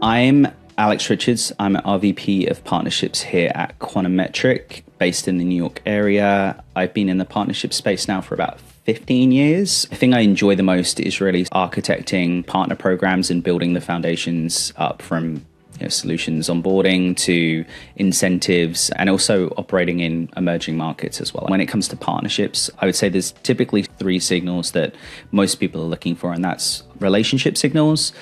I'm Alex Richards. I'm our VP of Partnerships here at QuantumMetric, based in the New York area. I've been in the partnership space now for about 15 years. The thing I enjoy the most is really architecting partner programs and building the foundations up from solutions onboarding to incentives, and also operating in emerging markets as well. When it comes to partnerships, I would say there's typically 3 signals that most people are looking for, and that's relationship signals,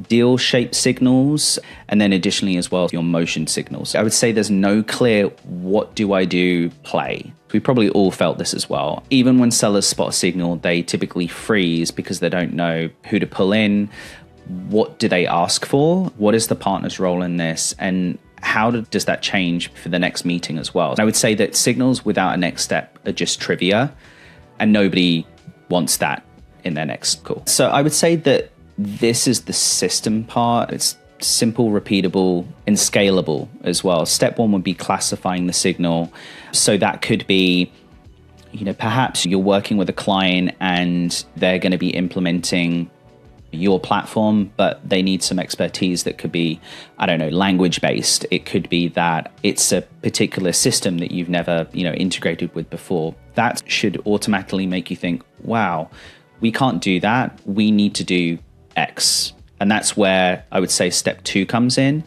deal shape signals, and then additionally as well, your motion signals. I would say there's no clear what do I do play. We probably all felt this as well. Even when sellers spot a signal, they typically freeze because they don't know who to pull in. What do they ask for? What is the partner's role in this? And how does that change for the next meeting as well? I would say that signals without a next step are just trivia, and nobody wants that in their next call. So I would say that this is the system part. It's simple, repeatable, and scalable as well. Step 1 would be classifying the signal. So that could be, perhaps you're working with a client and they're going to be implementing your platform, but they need some expertise that could be, language based. It could be that it's a particular system that you've never, integrated with before. That should automatically make you think, wow, we can't do that. We need to do X. And that's where I would say step 2 comes in,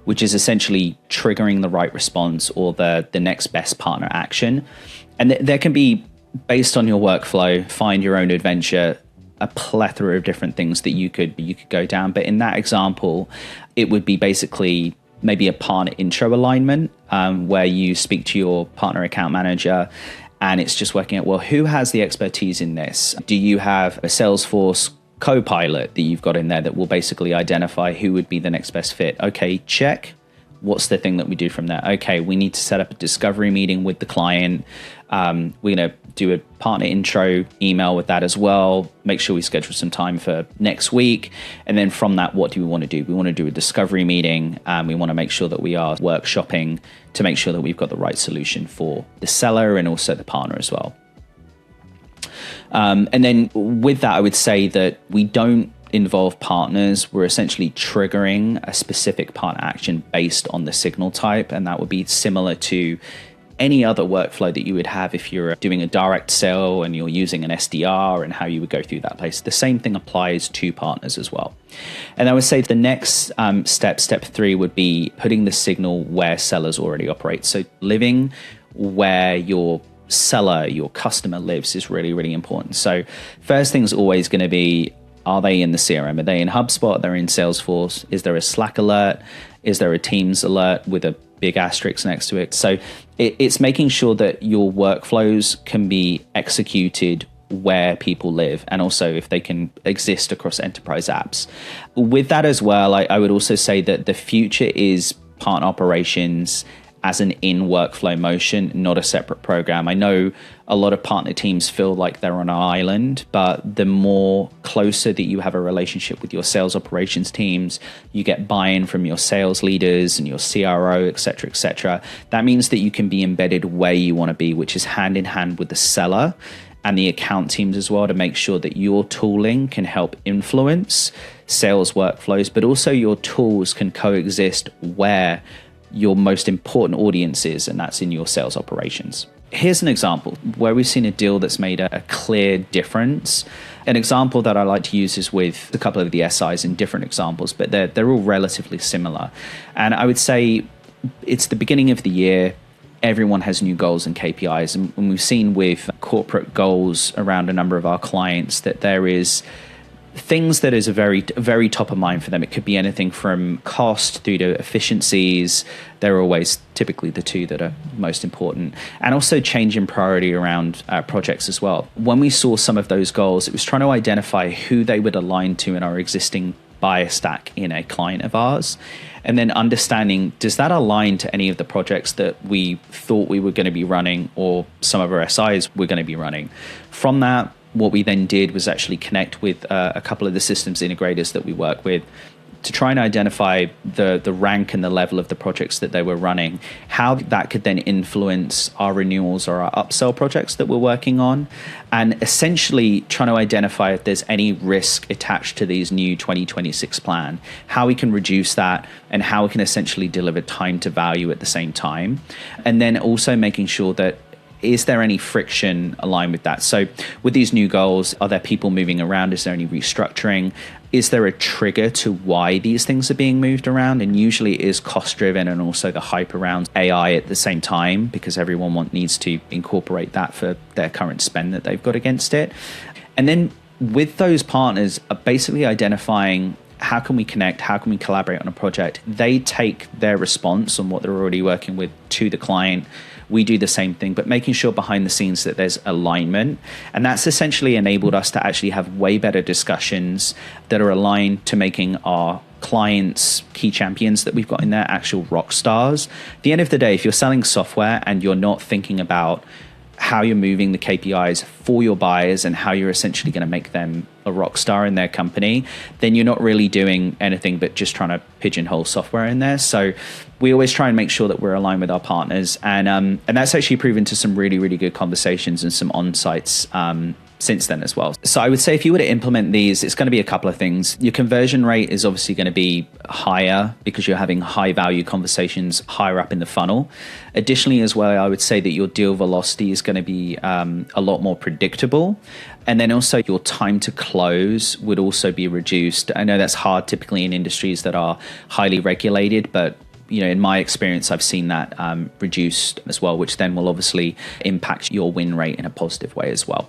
which is essentially triggering the right response or the next best partner action. And there can be, based on your workflow, find your own adventure, a plethora of different things that you could go down. But in that example, it would be basically maybe a partner intro alignment, where you speak to your partner account manager, and it's just working out, well, who has the expertise in this? Do you have a Salesforce Copilot that you've got in there that will basically identify who would be the next best fit? Okay, check. What's the thing that we do from there? Okay, we need to set up a discovery meeting with the client. We're going to do a partner intro email with that as well. Make sure we schedule some time for next week. And then from that, what do we want to do? We want to do a discovery meeting. We want to make sure that we are workshopping to make sure that we've got the right solution for the seller and also the partner as well. And then with that, I would say that we don't involve partners. We're essentially triggering a specific partner action based on the signal type. And that would be similar to any other workflow that you would have if you're doing a direct sale and you're using an SDR, and how you would go through that place. The same thing applies to partners as well. And I would say the next step 3, would be putting the signal where sellers already operate. So living where your seller, your customer lives is really, really important. So first thing is always going to be, are they in the CRM? Are they in HubSpot? They're in Salesforce? Is there a Slack alert? Is there a Teams alert with a big asterisk next to it? So it's making sure that your workflows can be executed where people live, and also if they can exist across enterprise apps. With that as well, I would also say that the future is partner operations as an in-workflow motion, not a separate program. I know a lot of partner teams feel like they're on an island, but the more closer that you have a relationship with your sales operations teams, you get buy-in from your sales leaders and your CRO, et cetera, that means that you can be embedded where you want to be, which is hand in hand with the seller and the account teams as well, to make sure that your tooling can help influence sales workflows, but also your tools can coexist where your most important audience is, and that's in your sales operations. Here's an example where we've seen a deal that's made a clear difference. An example that I like to use is with a couple of the SIs in different examples, but they're all relatively similar. And I would say it's the beginning of the year. Everyone has new goals and KPIs. And we've seen with corporate goals around a number of our clients that there is things that is a very, very top of mind for them. It could be anything from cost through to efficiencies. They're always typically the 2 that are most important. And also change in priority around projects as well. When we saw some of those goals, it was trying to identify who they would align to in our existing buyer stack in a client of ours. And then understanding, does that align to any of the projects that we thought we were going to be running, or some of our SIs were going to be running? From that, what we then did was actually connect with a couple of the systems integrators that we work with, to try and identify the rank and the level of the projects that they were running, how that could then influence our renewals or our upsell projects that we're working on, and essentially trying to identify if there's any risk attached to these new 2026 plan, how we can reduce that, and how we can essentially deliver time to value at the same time. And then also making sure that, is there any friction aligned with that? So with these new goals, are there people moving around? Is there any restructuring? Is there a trigger to why these things are being moved around? And usually it is cost driven, and also the hype around AI at the same time, because everyone needs to incorporate that for their current spend that they've got against it. And then with those partners, basically identifying how can we connect, how can we collaborate on a project. They take their response on what they're already working with to the client. We do the same thing, but making sure behind the scenes that there's alignment. And that's essentially enabled us to actually have way better discussions that are aligned to making our clients, key champions that we've got in there, actual rock stars. At the end of the day, if you're selling software and you're not thinking about how you're moving the KPIs for your buyers and how you're essentially going to make them a rock star in their company, then you're not really doing anything but just trying to pigeonhole software in there. So we always try and make sure that we're aligned with our partners. And that's actually proven to some really, really good conversations and some on-sites since then as well. So I would say if you were to implement these, it's going to be a couple of things. Your conversion rate is obviously going to be higher because you're having high value conversations higher up in the funnel. Additionally as well, I would say that your deal velocity is going to be a lot more predictable. And then also your time to close would also be reduced. I know that's hard typically in industries that are highly regulated, but in my experience, I've seen that reduced as well, which then will obviously impact your win rate in a positive way as well.